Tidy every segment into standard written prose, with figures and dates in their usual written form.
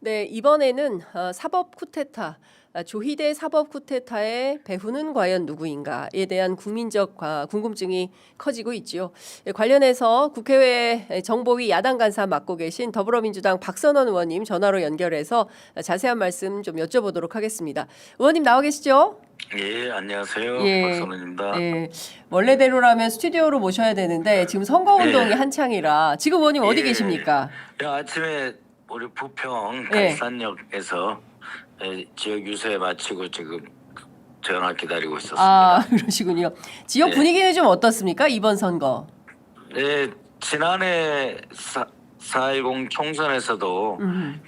네, 이번에는 사법 쿠데타, 조희대 사법 쿠데타의 배후는 과연 누구인가에 대한 국민적 궁금증이 커지고 있지요. 관련해서 국회의 정보위 야당 간사 맡고 계신 더불어민주당 박선원 의원님 전화로 연결해서 자세한 말씀 좀 여쭤보도록 하겠습니다. 의원님 나와 계시죠? 예, 안녕하세요. 예, 박선우입니다. 예. 원래대로라면 스튜디오로 모셔야 되는데 지금 선거운동이 예. 한창이라 지금 의원님 어디 예. 계십니까? 아침에 우리 부평 예. 갈산역에서 지역 유세 마치고 지금 전화 기다리고 있었습니다. 아, 그러시군요. 지역 예. 분위기는 좀 어떻습니까? 이번 선거. 네, 지난해 4.10 총선에서도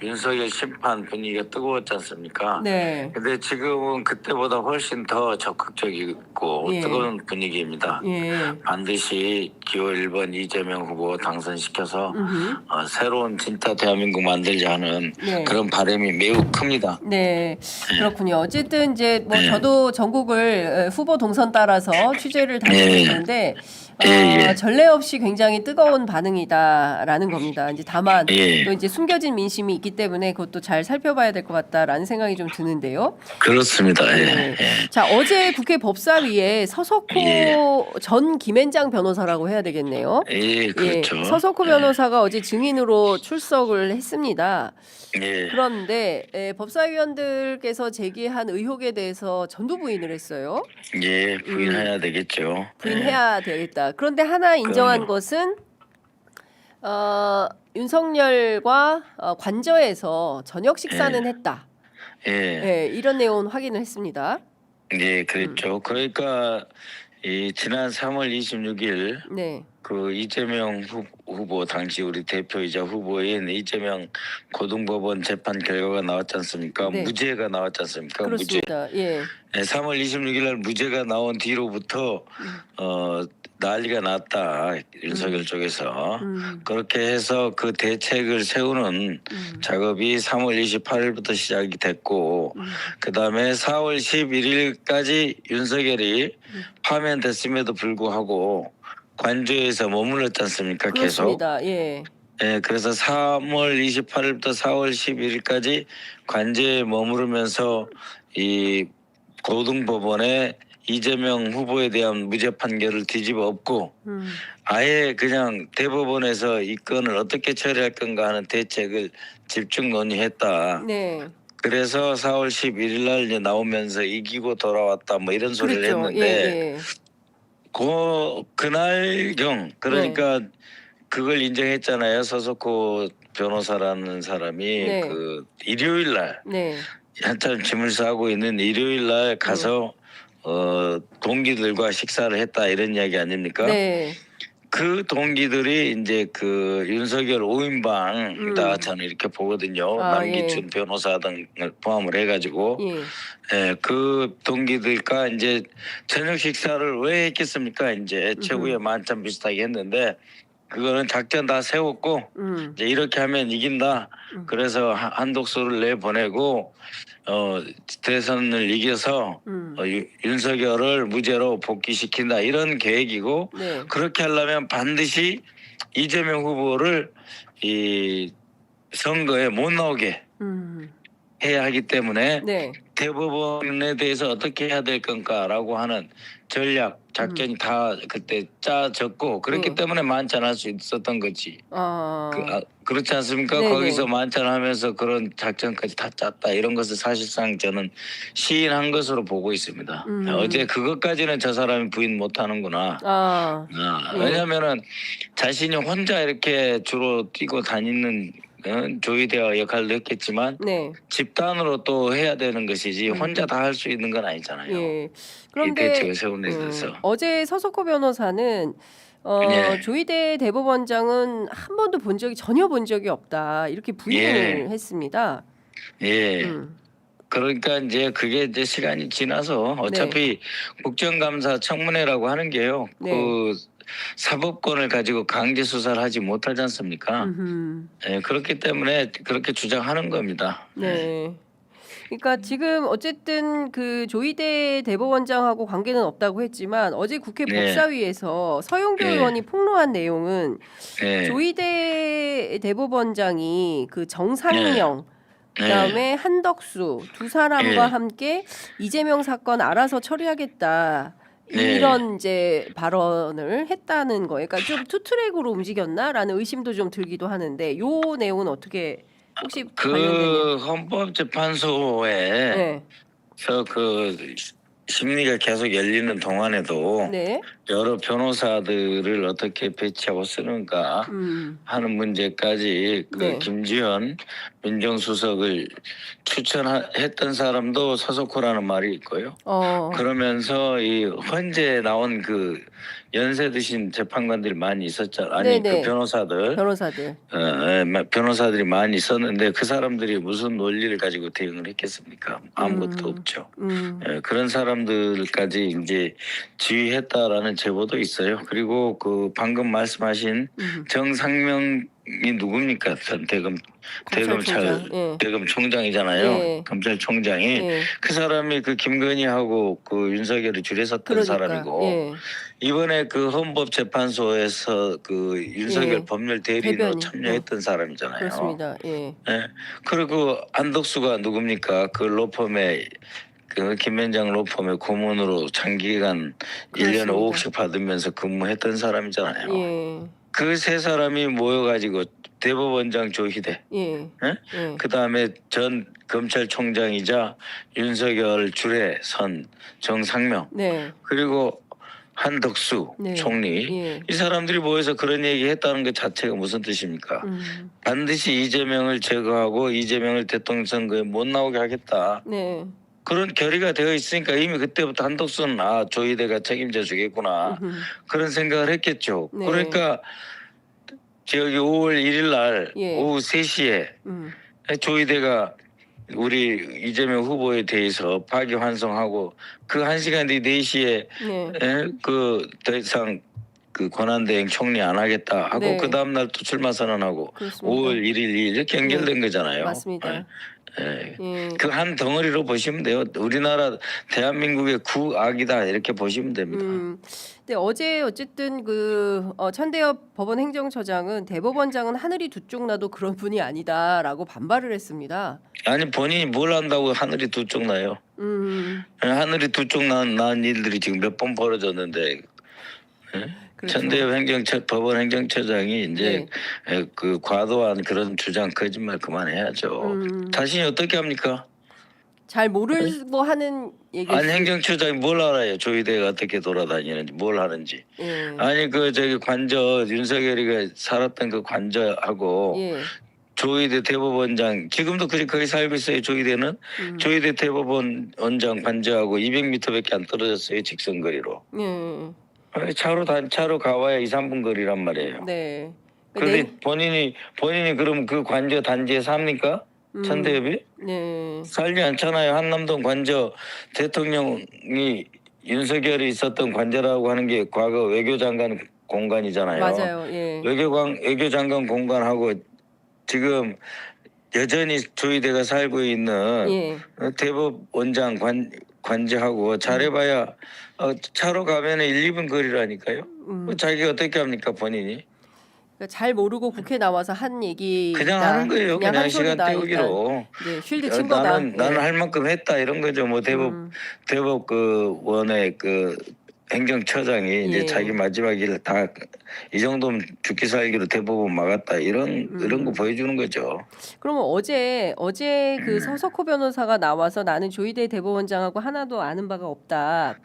윤석열 심판 분위기가 뜨거웠지 않습니까? 네. 근데 지금은 그때보다 훨씬 더 적극적이고 예. 뜨거운 분위기입니다. 예. 반드시 기호 1번 이재명 후보 당선시켜서 새로운 진짜 대한민국 만들자 하는 네. 그런 바람이 매우 큽니다. 네, 그렇군요. 어쨌든 이제 뭐 네. 저도 전국을 후보 동선 따라서 취재를 다니고 네. 있는데 예. 전례 없이 굉장히 뜨거운 반응이다라는 겁니다. 이제 다만 예. 또 이제 숨겨진 민심이 있기 때문에 그것도 잘 살펴봐야 될 것 같다라는 생각이 좀 드는데요. 그렇습니다. 네. 자, 어제 국회 법사위에 서석호 예. 전 김앤장 변호사라고 해야 되겠네요. 예, 그렇죠. 예, 서석호 변호사가 어제 증인으로 출석을 했습니다. 예. 그런데 법사위원들께서 제기한 의혹에 대해서 전부 부인을 했어요. 예, 부인해야 되겠죠. 부인해야 되겠다. 그런데 하나 인정한 그럼요. 것은 윤석열과 관저에서 저녁 식사는 했다. 예. 예, 이런 내용은 확인을 했습니다. 예, 그랬죠. 그러니까 이 지난 3월 26일 네. 그 이재명 후보 당시 우리 대표이자 후보인 이재명 고등법원 재판 결과가 나왔지 않습니까? 네. 무죄가 나왔지 않습니까? 그렇습니다. 예. 네, 3월 26일 날 무죄가 나온 뒤로부터 난리가 났다. 윤석열 쪽에서. 그렇게 해서 그 대책을 세우는 작업이 3월 28일부터 시작이 됐고 그다음에 4월 11일까지 윤석열이 파면됐음에도 불구하고 관저에서 머물렀지 않습니까? 계속. 그렇습니다. 예. 예, 그래서 3월 28일부터 4월 11일까지 관저에 머무르면서 이 고등법원에 이재명 후보에 대한 무죄 판결을 뒤집어 엎고 아예 그냥 대법원에서 이 건을 어떻게 처리할 건가 하는 대책을 집중 논의했다. 네. 그래서 4월 11일 날 이제 나오면서 이기고 돌아왔다 뭐 이런 소리를 그랬죠. 했는데 예. 그날경 그러니까 그걸 인정했잖아요. 서석호 변호사라는 사람이 네. 그 일요일 날 네. 한참 짐을 싸고 있는 일요일 날 가서 동기들과 식사를 했다 이런 이야기 아닙니까? 네. 그 동기들이 이제 그 윤석열 5인방이다 저는 이렇게 보거든요. 아, 남기춘 변호사 등을 포함을 해가지고 예. 그 동기들과 이제 저녁 식사를 왜 했겠습니까? 이제 최후의 만찬 비슷하게 했는데 그거는 작전 다 세웠고 이제 이렇게 하면 이긴다. 그래서 한독수를 내보내고 대선을 이겨서 윤석열을 무죄로 복귀시킨다 이런 계획이고 네. 그렇게 하려면 반드시 이재명 후보를 이 선거에 못 나오게 해야 하기 때문에 네. 대법원에 대해서 어떻게 해야 될 건가라고 하는 전략 작전이 다 그때 짜졌고 그렇기 네. 때문에 만찬할 수 있었던 거지. 아. 그렇지 않습니까? 네네. 거기서 만찬하면서 그런 작전까지 다 짰다 이런 것을 사실상 저는 시인한 것으로 보고 있습니다. 어제 그것까지는 저 사람이 부인 못하는구나. 왜냐하면은 자신이 혼자 이렇게 주로 뛰고 다니는 조의대와 역할도 했겠지만 네. 집단으로 또 해야 되는 것이지 혼자 다 할 수 있는 건 아니잖아요. 예. 이 그런데 대책을 세운 데 있어서. 어제 서석호 변호사는 예. 조희대 대법원장은 한 번도 전혀 본 적이 없다 이렇게 부인을 했습니다. 예. 그러니까 이제 그게 이제 시간이 지나서 어차피 국정감사 청문회라고 하는 게요. 네. 그 사법권을 가지고 강제 수사를 하지 못하지 않습니까? 예, 그렇기 때문에 그렇게 주장하는 겁니다. 네. 그러니까 지금 어쨌든 그 조희대 대법원장하고 관계는 없다고 했지만 어제 국회 법사위에서 서영교 의원이 폭로한 내용은 조희대 대법원장이 그 정상영 그다음에 한덕수 두 사람과 예. 함께 이재명 사건 알아서 처리하겠다. 네. 이런 이제 발언을 했다는 거예요. 그러니까 좀 투트랙으로 움직였나라는 의심도 좀 들기도 하는데 요 내용은 어떻게 혹시 관련된 그 헌법재판소에 네. 그 심리가 계속 열리는 동안에도 네. 여러 변호사들을 어떻게 배치하고 쓰는가 하는 문제까지 그 네. 김지현 민정수석을 추천했던 사람도 서석호라는 말이 있고요. 그러면서 이 헌재 나온 그 연세 드신 재판관들이 많이 있었잖아요. 아니 네네. 그 변호사들. 변호사들이 많이 있었는데 그 사람들이 무슨 논리를 가지고 대응을 했겠습니까? 아무것도 없죠. 그런 사람들까지 이제 지휘했다라는 제보도 있어요. 그리고 그 방금 말씀하신 정상명이 누굽니까? 전 대검총장이잖아요. 예. 검찰총장이 예. 그 사람이 그 김건희하고 그 윤석열이 줄에 섰던 사람이고 예. 이번에 그 헌법재판소에서 그 윤석열 예. 법률 대리인으로 대변인. 참여했던 사람이잖아요. 그렇습니다. 예. 예. 그리고 한덕수가 누굽니까? 그 로펌의 그 김현장 로펌의 고문으로 장기간 1년에 5억씩 받으면서 근무했던 사람이잖아요. 예. 그 세 사람이 모여가지고 대법원장 조희대, 예. 예. 그 다음에 전 검찰총장이자 윤석열 줄에 선 정상명, 네. 그리고 한덕수 네. 총리, 예. 이 사람들이 모여서 그런 얘기했다는 것 자체가 무슨 뜻입니까? 반드시 이재명을 제거하고 이재명을 대통령 선거에 못 나오게 하겠다. 네. 그런 결의가 되어 있으니까 이미 그때부터 한덕수는 조희대가 책임져 주겠구나 그런 생각을 했겠죠. 네. 그러니까 저기 5월 1일 날 예. 오후 3시에 조희대가 우리 이재명 후보에 대해서 파기환송하고 그 1시간 뒤 4시에 네. 그 더 이상 그 권한대행 총리 안 하겠다 하고 네. 그 다음 날 또 출마 선언하고 그렇습니다. 5월 1일 2일 이렇게 연결된 거잖아요. 맞습니다. 예. 예. 그 한 덩어리로 보시면 돼요. 우리나라 대한민국의 구악이다 이렇게 보시면 됩니다. 근데 어제 어쨌든 그 천대엽 법원 행정처장은 대법원장은 하늘이 두 쪽 나도 그런 분이 아니다라고 반발을 했습니다. 아니 본인이 뭘 한다고 하늘이 두 쪽 나요? 하늘이 두 쪽 난 일들이 지금 몇 번 벌어졌는데 그렇죠. 천대엽 법원 행정처장이 이제 네. 그 과도한 그런 주장 거짓말 그만해야죠. 자신이 어떻게 합니까? 잘 모르고 하는 얘기. 아니 행정처장이 뭘 알아요? 조희대가 어떻게 돌아다니는지 뭘 하는지. 예. 아니 그 저기 관저 윤석열이가 살았던 그 관저하고 예. 조희대 대법원장 지금도 거기 살고 있어요. 조희대는 조희대 대법원장 관저하고 200m밖에 안 떨어졌어요. 직선거리로. 예. 차로 가봐야 2, 3분 거리란 말이에요. 네. 그런데 본인이 그럼 그 관저 단지에 삽니까? 천대엽이? 네. 살지 않잖아요. 한남동 관저 대통령이 윤석열이 있었던 관저라고 하는 게 과거 외교장관 공간이잖아요. 맞아요. 예. 외교장관 공간하고 지금 여전히 조희대가 살고 있는 예. 대법원장 관저하고 잘해봐야 차로 가면 1, 2분 거리라니까요. 자기가 어떻게 합니까 본인이? 그러니까 잘 모르고 국회 나와서 한 얘기 그냥 하는 거예요. 그냥 한 시간 소리다. 때우기로. 네, 쉴드 친 거다. 나는 할 만큼 했다 이런 거죠. 뭐 대법 그 원의 그 행정처장이 이제 자기 마지막 일 다 이 정도면 죽기 살기로 대법원 막았다 이런 거 보여주는 거죠. 그러면 어제 그 서석호 변호사가 나와서 나는 조희대 대법원장하고 하나도 아는 바가 없다.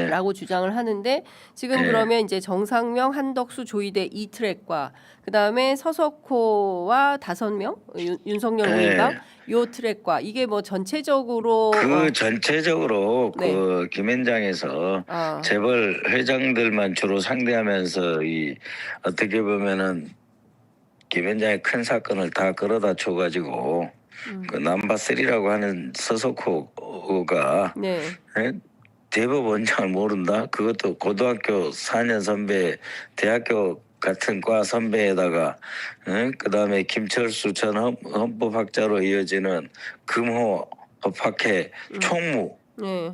라고 주장을 하는데 지금 그러면 이제 정상명, 한덕수, 조희대 이 트랙과 그 다음에 서석호와 5명 윤석열 오인방 요 트랙과 이게 뭐 전체적으로 전체적으로 그 김현장에서 재벌 회장들만 주로 상대하면서 이 어떻게 보면은 김현장의 큰 사건을 다 끌어다 줘가지고 그 넘버 3라고 하는 서석호가 대법원장을 모른다? 그것도 고등학교 4년 선배, 대학교 같은 과 선배에다가 그다음에 김철수 전 헌법학자로 이어지는 금호 법학회 총무,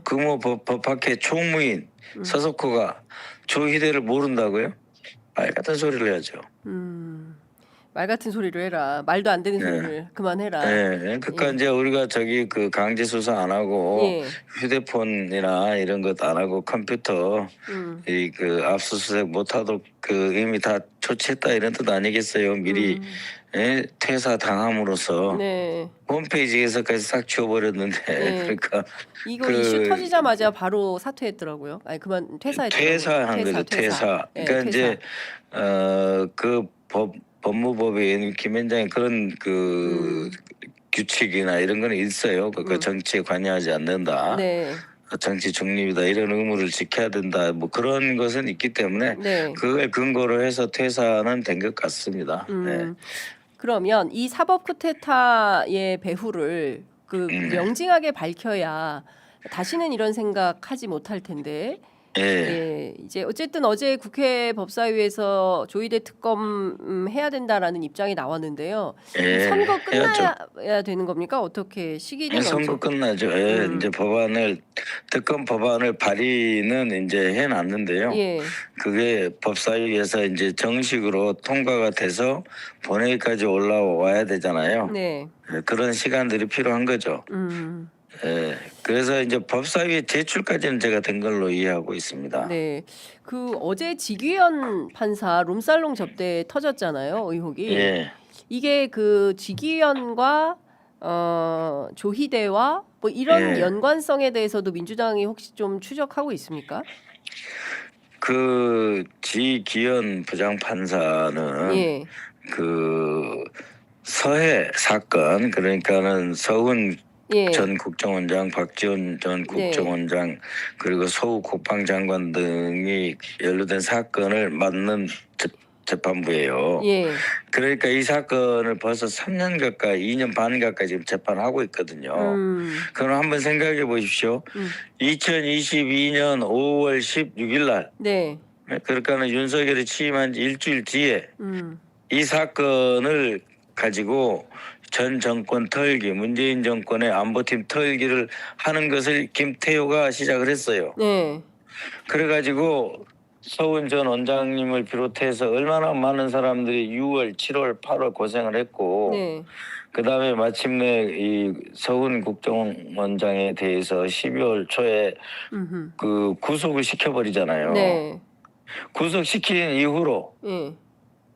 금호 법학회 총무인 서석호가 조희대를 모른다고요? 말 같은 소리를 해야죠. 말 같은 소리를 해라. 말도 안 되는 소리를 그만해라. 예, 그러니까 이제 우리가 저기 그 강제 수사 안 하고 예. 휴대폰이나 이런 것 안 하고 컴퓨터 이 그 압수수색 못하도록 그 이미 다 조치했다 이런 뜻 아니겠어요? 미리 예? 퇴사 당함으로써 네. 홈페이지에서까지 싹 지워버렸는데 네. 그러니까 이거 그 이슈 터지자마자 바로 사퇴했더라고요. 아니 그만 퇴사했더라고요. 퇴사한 거죠. 퇴사. 예, 그러니까 이제 그 법무법에 김현장에 그런 그 규칙이나 이런 거는 있어요. 그 정치에 관여하지 않는다. 네. 정치 중립이다 이런 의무를 지켜야 된다. 뭐 그런 것은 있기 때문에 네. 그걸 근거로 해서 퇴사는 된 것 같습니다. 네. 그러면 이 사법 쿠데타의 배후를 그 명징하게 밝혀야 다시는 이런 생각하지 못할 텐데. 예. 예, 이제 어쨌든 어제 국회 법사위에서 조희대 특검 해야 된다라는 입장이 나왔는데요. 예, 선거 해야죠. 끝나야 되는 겁니까? 어떻게 시기는 선거 언제? 끝나죠. 예, 이제 특검 법안을 발의는 이제 해놨는데요. 예. 그게 법사위에서 이제 정식으로 통과가 돼서 본회의까지 올라와야 되잖아요. 네. 예, 그런 시간들이 필요한 거죠. 예, 그래서 이제 법사위 제출까지는 제가 된 걸로 이해하고 있습니다. 네. 그 어제 지귀현 판사 룸살롱 접대 터졌잖아요. 의혹이. 예. 이게 그 지귀현과 조희대와 뭐 이런 예. 연관성에 대해서도 민주당이 혹시 좀 추적하고 있습니까? 그 지기현 부장판사는 예. 그 서해 사건 그러니까는 서훈 예. 전 국정원장, 박지원 전 국정원장 그리고 서욱 국방장관 등이 연루된 사건을 맡는 재판부예요. 예. 그러니까 이 사건을 벌써 3년 가까이, 2년 반 가까이 지금 재판하고 있거든요. 그럼 한번 생각해 보십시오. 2022년 5월 16일 날, 네. 그러니까는 윤석열이 취임한 지 일주일 뒤에 이 사건을 가지고 전 정권 털기, 문재인 정권의 안보팀 털기를 하는 것을 김태효가 시작을 했어요. 네. 그래가지고 서훈 전 원장님을 비롯해서 얼마나 많은 사람들이 6월, 7월, 8월 고생을 했고, 네. 그 다음에 마침내 이 서훈 국정원장에 대해서 12월 초에 그 구속을 시켜버리잖아요. 네. 구속시킨 이후로 예.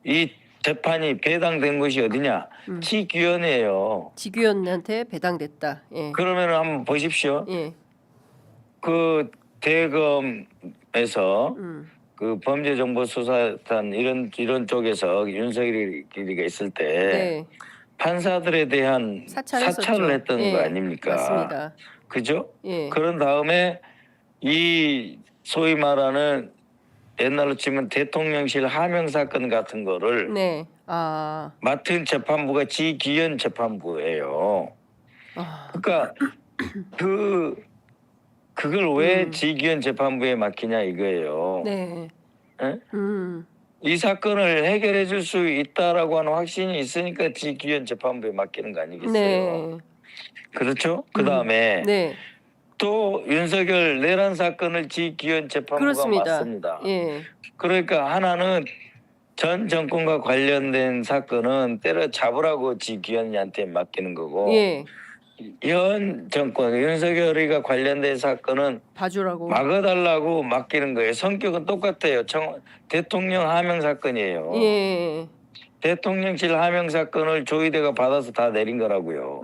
이 재판이 배당된 것이 어디냐? 지귀현이에요. 지귀현한테 배당됐다. 예. 그러면 한번 보십시오. 예. 그 대검에서 그 범죄정보수사단 이런 쪽에서 윤석열이가 있을 때 네. 판사들에 대한 사찰을 했던 예. 거 아닙니까? 맞습니다. 그죠? 예. 그런 다음에 이 소위 말하는 옛날로 치면 대통령실 하명 사건 같은 거를 네. 맡은 재판부가 지기현 재판부예요. 그러니까 그걸 왜 지기현 재판부에 맡기냐 이거예요. 네. 예? 이 사건을 해결해 줄 수 있다라고 하는 확신이 있으니까 지기현 재판부에 맡기는 거 아니겠어요? 네. 그렇죠? 그다음에 네. 또 윤석열 내란 사건을 지기현 재판부가 그렇습니다. 맡습니다. 예. 그러니까 하나는 전 정권과 관련된 사건은 때려잡으라고 지기현이한테 맡기는 거고 예. 현 정권 윤석열이가 관련된 사건은 봐주라고. 막아달라고 맡기는 거예요. 성격은 똑같아요. 대통령 하명 사건이에요. 예. 대통령실 하명 사건을 조희대가 받아서 다 내린 거라고요.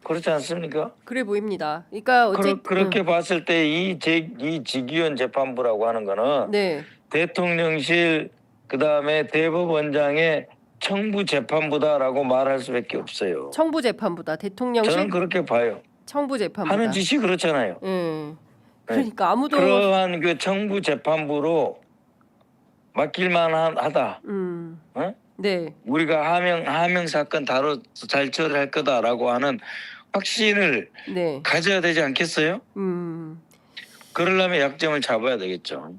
그렇지 않습니까? 그래 보입니다. 그러니까 어쨌든 그렇게 봤을 때 이 지기현 재판부라고 하는 거는 네. 대통령실 그다음에 대법원장의 청부 재판부다라고 말할 수밖에 없어요. 청부 재판부다. 대통령실 저는 그렇게 봐요. 청부 재판부다. 하는 짓이 그렇잖아요. 예. 그러니까 아무도 그러한 그 청부 재판부로 맡길만 하다. 어? 네. 우리가 하명 사건 잘 처리할 거다라고 하는 확신을 네. 가져야 되지 않겠어요? 그러려면 약점을 잡아야 되겠죠.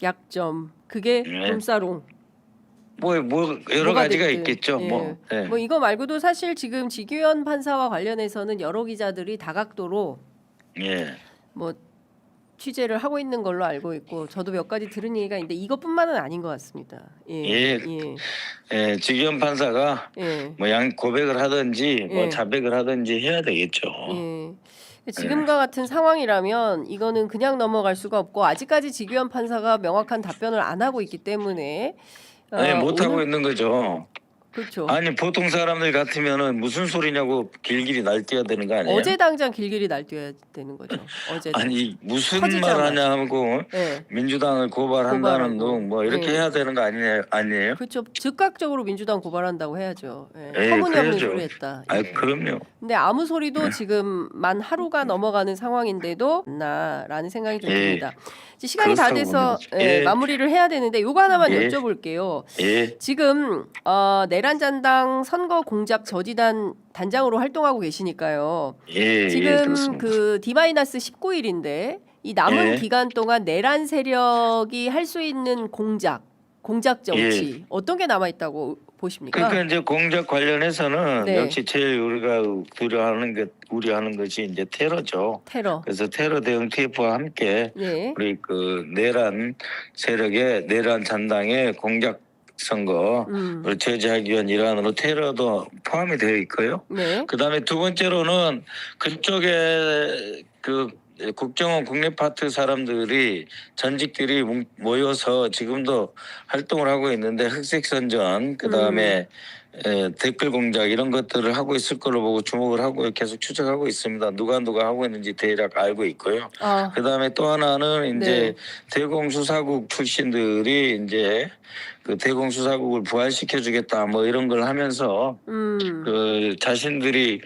약점. 그게 네. 룸사롱. 뭐 여러 뭐가 가지가 됐든. 있겠죠. 예. 뭐. 네. 뭐 이거 말고도 사실 지금 지규현 판사와 관련해서는 여러 기자들이 다각도로 예. 뭐 취재를 하고 있는 걸로 알고 있고 저도 몇 가지 들은 얘기가 있는데 이것뿐만은 아닌 것 같습니다. 예. 지기현 판사가 예. 뭐 양 고백을 하든지 뭐 예. 자백을 하든지 해야 되겠죠. 지금과 같은 상황이라면 이거는 그냥 넘어갈 수가 없고 아직까지 지규현 판사가 명확한 답변을 안 하고 있기 때문에 못 하고 오늘 있는 거죠. 그렇죠. 아니 보통 사람들 같으면은 무슨 소리냐고 길길이 날뛰어야 되는 거 아니에요? 어제 당장 길길이 날뛰어야 되는 거죠. 어제 아니 무슨 터지자마자. 말 하냐 하고 예. 민주당을 고발한다는 고발하고. 둥 뭐 이렇게 예. 해야 되는 거 아니에요? 그렇죠. 즉각적으로 민주당 고발한다고 해야죠. 예, 터무니없는 그래야죠. 소리 했다. 아 그럼요. 근데 아무 소리도 지금 만 하루가 넘어가는 상황인데도 나라는 생각이 좀 듭니다. 이제 시간이 다 그렇다고 돼서 봅니다. 예. 마무리를 해야 되는데 요거 하나만 예. 여쭤볼게요. 예. 지금 내란잔당 선거 공작 저지단 단장으로 활동하고 계시니까요. 예, 지금 그렇습니다. 그 D-19일인데 이 남은 예. 기간 동안 내란 세력이 할 수 있는 공작 정치 어떤 게 남아 있다고 보십니까? 그러니까 이제 공작 관련해서는 네. 역시 제일 우리가 우려하는 것이 이제 테러죠. 테러. 그래서 테러 대응 TF와 함께 예. 우리 그 내란 세력의 내란 잔당의 공작 선거를 제재하기 위한 일환으로 테러도 포함이 되어 있고요. 네. 그다음에 두 번째로는 그쪽에 그 국정원 국내파트 사람들이 전직들이 모여서 지금도 활동을 하고 있는데 흑색선전 그다음에 댓글 공작 이런 것들을 하고 있을 걸로 보고 주목을 하고 계속 추적하고 있습니다. 누가 하고 있는지 대략 알고 있고요. 그다음에 또 하나는 이제 대공수사국 출신들이 이제 그 대공수사국을 부활시켜 주겠다 뭐 이런 걸 하면서 그 자신들이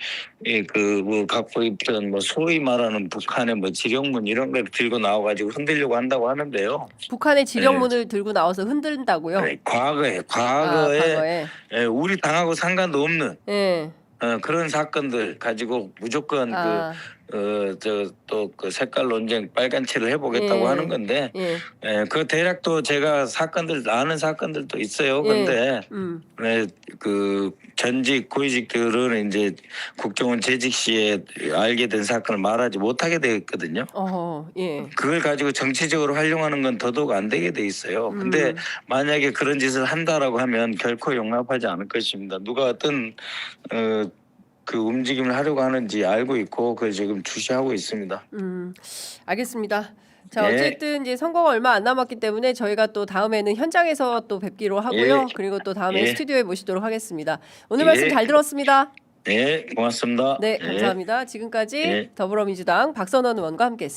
그 뭐 갖고 있던 뭐 소위 말하는 북한의 뭐 지령문 이런 걸 들고 나와 가지고 흔들려고 한다고 하는데요. 북한의 지령문을 들고 나와서 흔든다고요? 과거에 우리 당하고 상관도 없는 예. 그런 사건들 가지고 무조건 또 그 색깔 논쟁 빨간칠을 해보겠다고 하는 건데 그 대략 또 제가 아는 사건들도 있어요. 근데 그 전직 고위직들은 이제 국정원 재직 시에 알게 된 사건을 말하지 못하게 되었거든요. 그걸 가지고 정치적으로 활용하는 건 더더욱 안 되게 돼 있어요. 근데 만약에 그런 짓을 한다라고 하면 결코 용납하지 않을 것입니다. 누가 어떤 그 움직임을 하려고 하는지 알고 있고 그걸 지금 주시하고 있습니다. 알겠습니다. 자, 어쨌든 이제 선거가 얼마 안 남았기 때문에 저희가 또 다음에는 현장에서 또 뵙기로 하고요. 그리고 또 다음에 스튜디오에 모시도록 하겠습니다. 오늘 말씀 잘 들었습니다. 네, 고맙습니다. 네, 감사합니다. 지금까지 더불어민주당 박선원 의원과 함께했습니다.